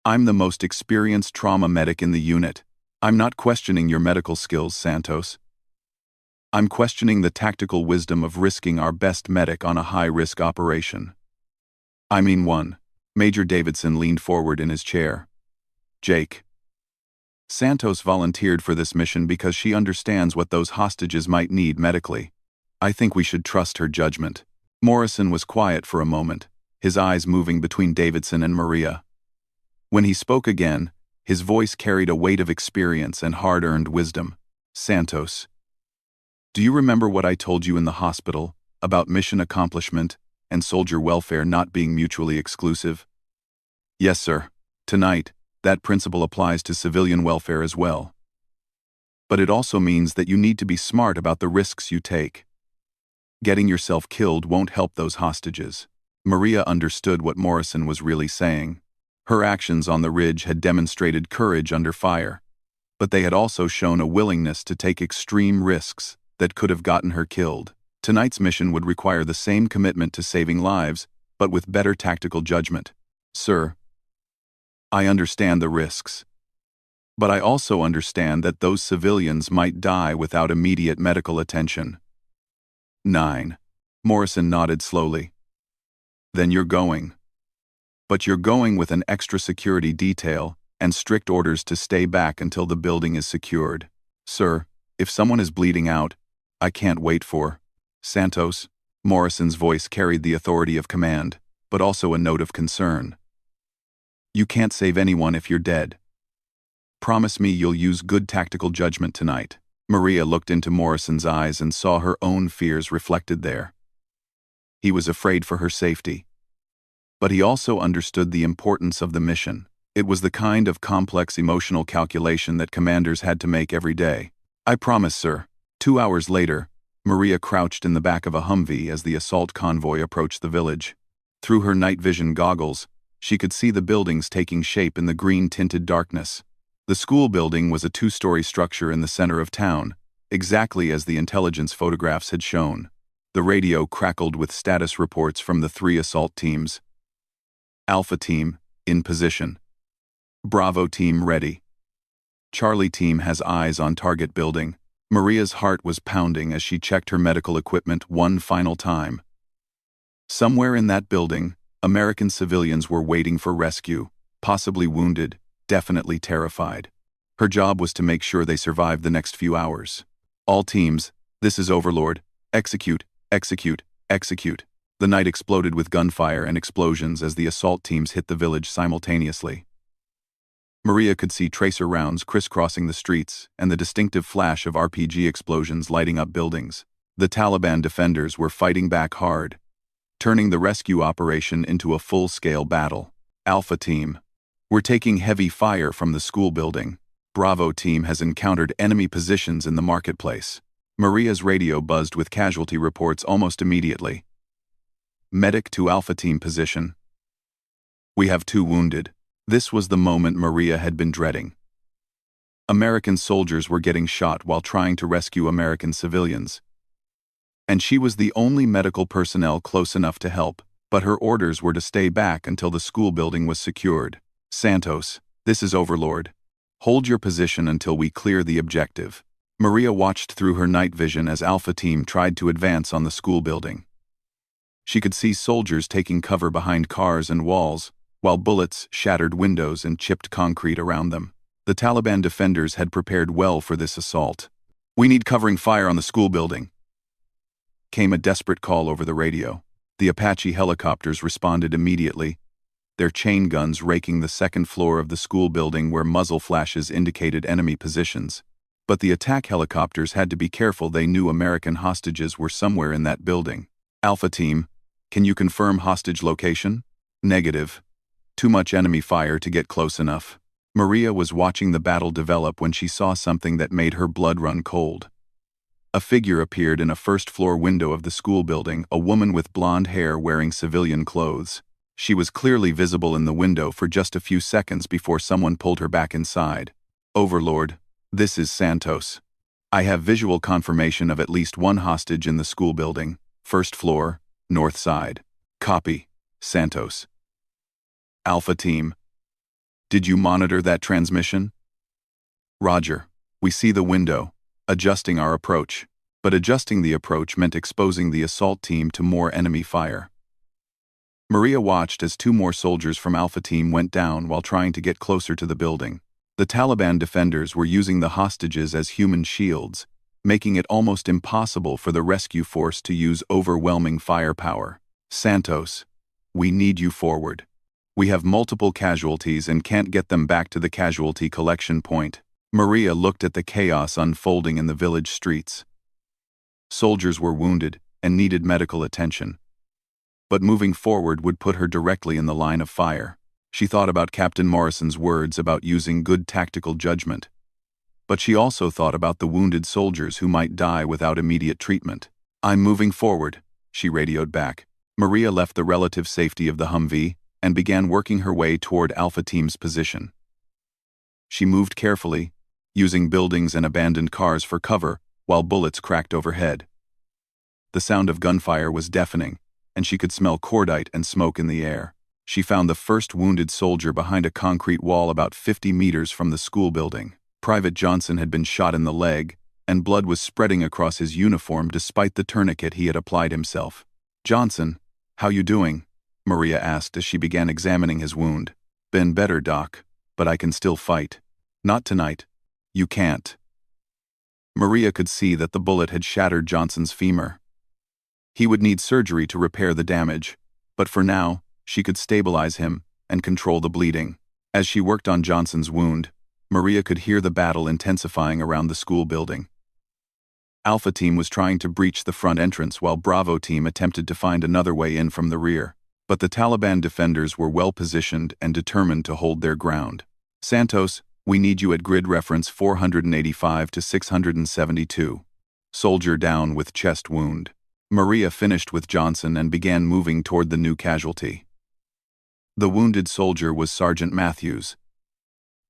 I'm the most experienced trauma medic in the unit. I'm not questioning your medical skills, Santos. I'm questioning the tactical wisdom of risking our best medic on a high-risk operation. I mean one. Major Davidson leaned forward in his chair. Jake. Santos volunteered for this mission because she understands what those hostages might need medically. I think we should trust her judgment. Morrison was quiet for a moment, his eyes moving between Davidson and Maria. When he spoke again, his voice carried a weight of experience and hard-earned wisdom. Santos, do you remember what I told you in the hospital about mission accomplishment and soldier welfare not being mutually exclusive? Yes, sir. Tonight, that principle applies to civilian welfare as well. But it also means that you need to be smart about the risks you take. Getting yourself killed won't help those hostages. Maria understood what Morrison was really saying. Her actions on the Ridge had demonstrated courage under fire, but they had also shown a willingness to take extreme risks that could have gotten her killed. Tonight's mission would require the same commitment to saving lives, but with better tactical judgment. Sir, I understand the risks. But I also understand that those civilians might die without immediate medical attention. 9. Morrison nodded slowly. Then you're going. But you're going with an extra security detail and strict orders to stay back until the building is secured. Sir, if someone is bleeding out, I can't wait for. Santos. Morrison's voice carried the authority of command, but also a note of concern. You can't save anyone if you're dead. Promise me you'll use good tactical judgment tonight. Maria looked into Morrison's eyes and saw her own fears reflected there. He was afraid for her safety. But he also understood the importance of the mission. It was the kind of complex emotional calculation that commanders had to make every day. I promise, sir. 2 hours later, Maria crouched in the back of a Humvee as the assault convoy approached the village. Through her night vision goggles, she could see the buildings taking shape in the green-tinted darkness. The school building was a 2-story structure in the center of town, exactly as the intelligence photographs had shown. The radio crackled with status reports from the 3 assault teams. Alpha Team, in position. Bravo Team ready. Charlie Team has eyes on target building. Maria's heart was pounding as she checked her medical equipment one final time. Somewhere in that building, American civilians were waiting for rescue, possibly wounded, definitely terrified. Her job was to make sure they survived the next few hours. All teams, this is Overlord. Execute, execute, execute. The night exploded with gunfire and explosions as the assault teams hit the village simultaneously. Maria could see tracer rounds crisscrossing the streets and the distinctive flash of RPG explosions lighting up buildings. The Taliban defenders were fighting back hard, turning the rescue operation into a full-scale battle. Alpha Team. We're taking heavy fire from the school building. Bravo Team has encountered enemy positions in the marketplace. Maria's radio buzzed with casualty reports almost immediately. Medic to Alpha Team position. We have 2 wounded. This was the moment Maria had been dreading. American soldiers were getting shot while trying to rescue American civilians. And she was the only medical personnel close enough to help, but her orders were to stay back until the school building was secured. Santos, this is Overlord. Hold your position until we clear the objective. Maria watched through her night vision as Alpha Team tried to advance on the school building. She could see soldiers taking cover behind cars and walls, while bullets shattered windows and chipped concrete around them. The Taliban defenders had prepared well for this assault. We need covering fire on the school building. Came a desperate call over the radio. The Apache helicopters responded immediately, their chain guns raking the second floor of the school building where muzzle flashes indicated enemy positions. But the attack helicopters had to be careful. They knew American hostages were somewhere in that building. Alpha Team, can you confirm hostage location? Negative. Too much enemy fire to get close enough. Maria was watching the battle develop when she saw something that made her blood run cold. A figure appeared in a first-floor window of the school building, a woman with blonde hair wearing civilian clothes. She was clearly visible in the window for just a few seconds before someone pulled her back inside. Overlord, this is Santos. I have visual confirmation of at least 1 hostage in the school building, first floor, north side. Copy, Santos. Alpha Team. Did you monitor that transmission? Roger. We see the window, adjusting our approach. But adjusting the approach meant exposing the assault team to more enemy fire. Maria watched as 2 more soldiers from Alpha Team went down while trying to get closer to the building. The Taliban defenders were using the hostages as human shields, making it almost impossible for the rescue force to use overwhelming firepower. Santos, we need you forward. We have multiple casualties and can't get them back to the casualty collection point. Maria looked at the chaos unfolding in the village streets. Soldiers were wounded and needed medical attention. But moving forward would put her directly in the line of fire. She thought about Captain Morrison's words about using good tactical judgment. But she also thought about the wounded soldiers who might die without immediate treatment. I'm moving forward, she radioed back. Maria left the relative safety of the Humvee and began working her way toward Alpha Team's position. She moved carefully, using buildings and abandoned cars for cover while bullets cracked overhead. The sound of gunfire was deafening, and she could smell cordite and smoke in the air. She found the first wounded soldier behind a concrete wall about 50 meters from the school building. Private Johnson had been shot in the leg, and blood was spreading across his uniform despite the tourniquet he had applied himself. "Johnson, how you doing?" Maria asked as she began examining his wound. "Been better, Doc, but I can still fight." "Not tonight. You can't." Maria could see that the bullet had shattered Johnson's femur. He would need surgery to repair the damage, but for now, she could stabilize him and control the bleeding. As she worked on Johnson's wound, Maria could hear the battle intensifying around the school building. Alpha Team was trying to breach the front entrance while Bravo Team attempted to find another way in from the rear. But the Taliban defenders were well positioned and determined to hold their ground. "Santos, we need you at grid reference 485 to 672. Soldier down with chest wound." Maria finished with Johnson and began moving toward the new casualty. The wounded soldier was Sergeant Matthews,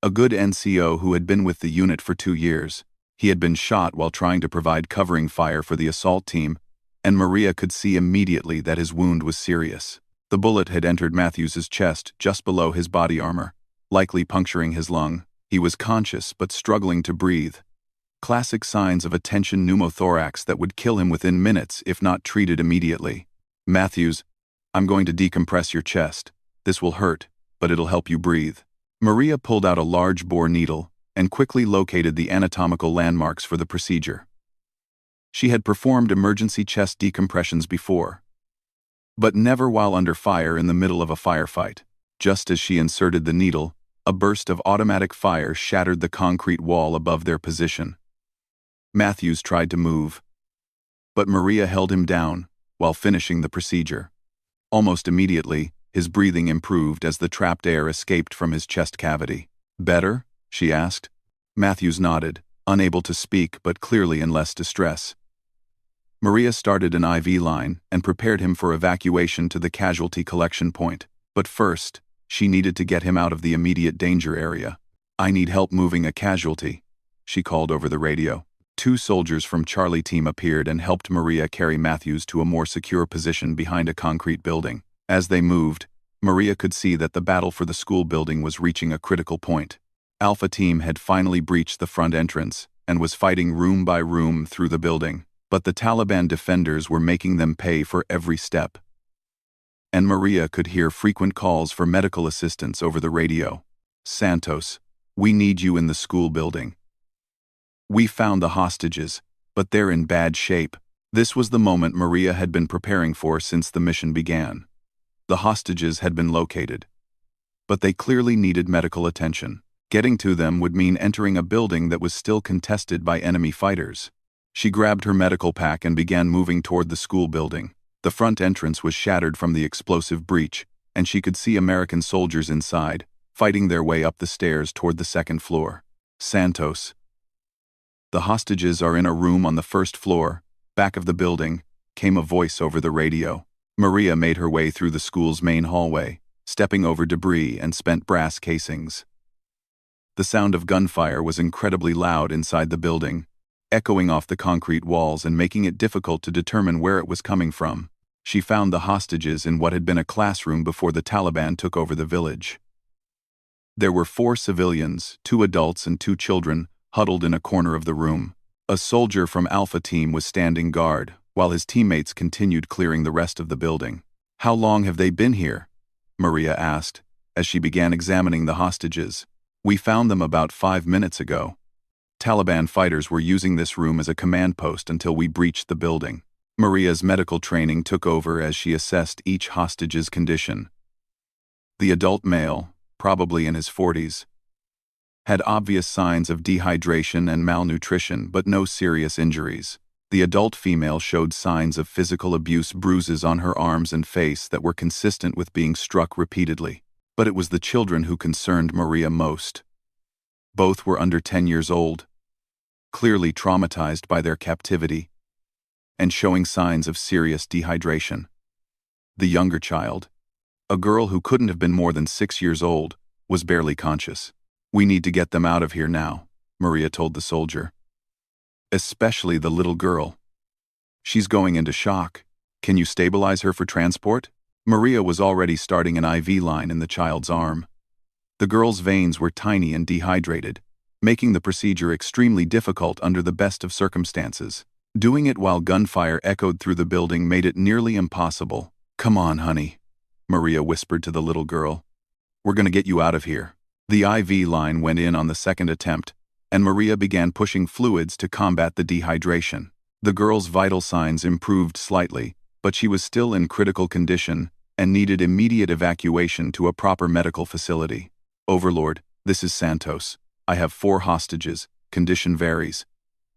a good NCO who had been with the unit for 2 years. He had been shot while trying to provide covering fire for the assault team, and Maria could see immediately that his wound was serious. The bullet had entered Matthews's chest just below his body armor, likely puncturing his lung. He was conscious but struggling to breathe. Classic signs of a tension pneumothorax that would kill him within minutes if not treated immediately. "Matthews, I'm going to decompress your chest. This will hurt, but it'll help you breathe." Maria pulled out a large bore needle and quickly located the anatomical landmarks for the procedure. She had performed emergency chest decompressions before, but never while under fire in the middle of a firefight. Just as she inserted the needle, a burst of automatic fire shattered the concrete wall above their position. Matthews tried to move, but Maria held him down while finishing the procedure. Almost immediately, his breathing improved as the trapped air escaped from his chest cavity. "Better?" she asked. Matthews nodded, unable to speak but clearly in less distress. Maria started an IV line and prepared him for evacuation to the casualty collection point. But first, she needed to get him out of the immediate danger area. "I need help moving a casualty," she called over the radio. 2 soldiers from Charlie Team appeared and helped Maria carry Matthews to a more secure position behind a concrete building. As they moved, Maria could see that the battle for the school building was reaching a critical point. Alpha Team had finally breached the front entrance and was fighting room by room through the building, but the Taliban defenders were making them pay for every step. And Maria could hear frequent calls for medical assistance over the radio. "Santos, we need you in the school building. We found the hostages, but they're in bad shape." This was the moment Maria had been preparing for since the mission began. The hostages had been located, but they clearly needed medical attention. Getting to them would mean entering a building that was still contested by enemy fighters. She grabbed her medical pack and began moving toward the school building. The front entrance was shattered from the explosive breach, and she could see American soldiers inside, fighting their way up the stairs toward the second floor. "Santos, the hostages are in a room on the first floor, back of the building," came a voice over the radio. Maria made her way through the school's main hallway, stepping over debris and spent brass casings. The sound of gunfire was incredibly loud inside the building, echoing off the concrete walls and making it difficult to determine where it was coming from. She found the hostages in what had been a classroom before the Taliban took over the village. There were 4 civilians, 2 adults and 2 children, huddled in a corner of the room. A soldier from Alpha Team was standing guard, while his teammates continued clearing the rest of the building. "How long have they been here?" Maria asked, as she began examining the hostages. "We found them about 5 minutes ago. Taliban fighters were using this room as a command post until we breached the building." Maria's medical training took over as she assessed each hostage's condition. The adult male, probably in his 40s, had obvious signs of dehydration and malnutrition but no serious injuries. The adult female showed signs of physical abuse, bruises on her arms and face that were consistent with being struck repeatedly. But it was the children who concerned Maria most. Both were under 10 years old, clearly traumatized by their captivity, and showing signs of serious dehydration. The younger child, a girl who couldn't have been more than 6 years old, was barely conscious. "We need to get them out of here now," Maria told the soldier. "Especially the little girl. She's going into shock. Can you stabilize her for transport?" Maria was already starting an IV line in the child's arm. The girl's veins were tiny and dehydrated, making the procedure extremely difficult under the best of circumstances. Doing it while gunfire echoed through the building made it nearly impossible. "Come on, honey," Maria whispered to the little girl. "We're gonna get you out of here." The IV line went in on the second attempt, and Maria began pushing fluids to combat the dehydration. The girl's vital signs improved slightly, but she was still in critical condition and needed immediate evacuation to a proper medical facility. "Overlord, this is Santos. I have 4 hostages. Condition varies.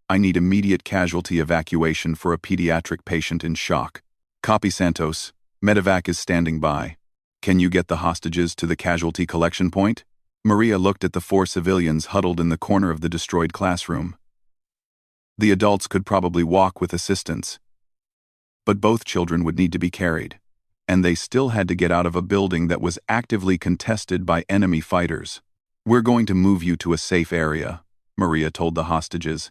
I need immediate casualty evacuation for a pediatric patient in shock." "Copy, Santos. Medevac is standing by. Can you get the hostages to the casualty collection point?" Maria looked at the 4 civilians huddled in the corner of the destroyed classroom. The adults could probably walk with assistance, but both children would need to be carried, and they still had to get out of a building that was actively contested by enemy fighters. "We're going to move you to a safe area," Maria told the hostages.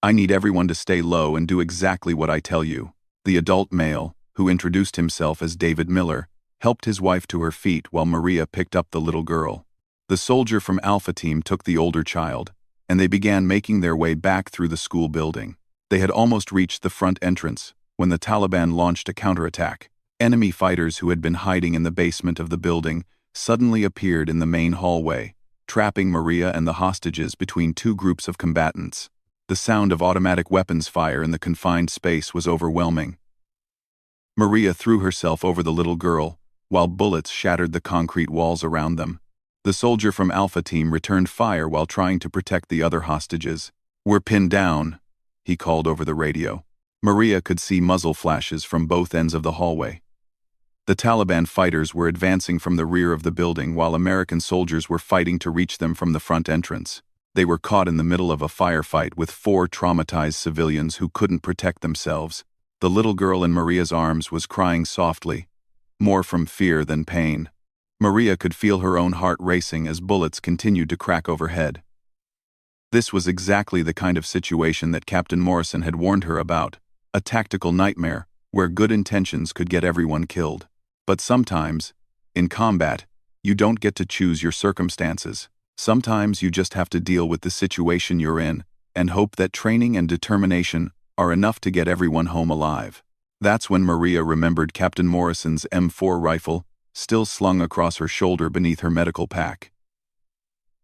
"I need everyone to stay low and do exactly what I tell you." The adult male, who introduced himself as David Miller, helped his wife to her feet while Maria picked up the little girl. The soldier from Alpha Team took the older child, and they began making their way back through the school building. They had almost reached the front entrance when the Taliban launched a counterattack. Enemy fighters who had been hiding in the basement of the building suddenly appeared in the main hallway, trapping Maria and the hostages between 2 groups of combatants. The sound of automatic weapons fire in the confined space was overwhelming. Maria threw herself over the little girl, while bullets shattered the concrete walls around them. The soldier from Alpha Team returned fire while trying to protect the other hostages. "We're pinned down," he called over the radio. Maria could see muzzle flashes from both ends of the hallway. The Taliban fighters were advancing from the rear of the building while American soldiers were fighting to reach them from the front entrance. They were caught in the middle of a firefight with 4 traumatized civilians who couldn't protect themselves. The little girl in Maria's arms was crying softly, more from fear than pain. Maria could feel her own heart racing as bullets continued to crack overhead. This was exactly the kind of situation that Captain Morrison had warned her about, a tactical nightmare where good intentions could get everyone killed. But sometimes, in combat, you don't get to choose your circumstances. Sometimes you just have to deal with the situation you're in and hope that training and determination are enough to get everyone home alive. That's when Maria remembered Captain Morrison's M4 rifle, still slung across her shoulder beneath her medical pack.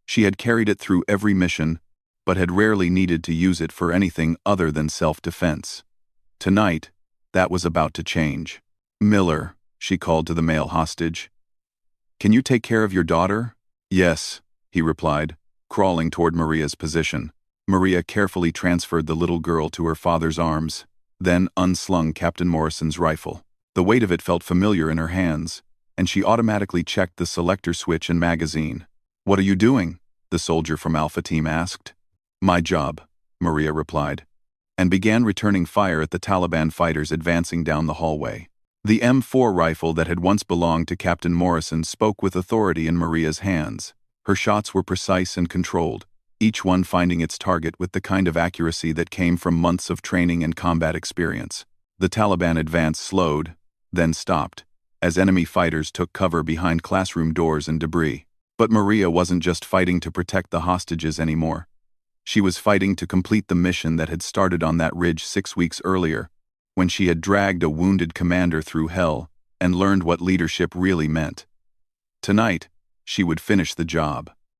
She had carried it through every mission, but had rarely needed to use it for anything other than self-defense. Tonight, that was about to change. "Miller," she called to the male hostage. "Can you take care of your daughter?" "Yes," he replied, crawling toward Maria's position. Maria carefully transferred the little girl to her father's arms, then unslung Captain Morrison's rifle. The weight of it felt familiar in her hands, and she automatically checked the selector switch and magazine. "What are you doing?" the soldier from Alpha Team asked. "My job," Maria replied, and began returning fire at the Taliban fighters advancing down the hallway. The M4 rifle that had once belonged to Captain Morrison spoke with authority in Maria's hands. Her shots were precise and controlled, each one finding its target with the kind of accuracy that came from months of training and combat experience. The Taliban advance slowed, then stopped, as enemy fighters took cover behind classroom doors and debris. But Maria wasn't just fighting to protect the hostages anymore. She was fighting to complete the mission that had started on that ridge 6 weeks earlier, when she had dragged a wounded commander through hell and learned what leadership really meant. Tonight, she would finish the job.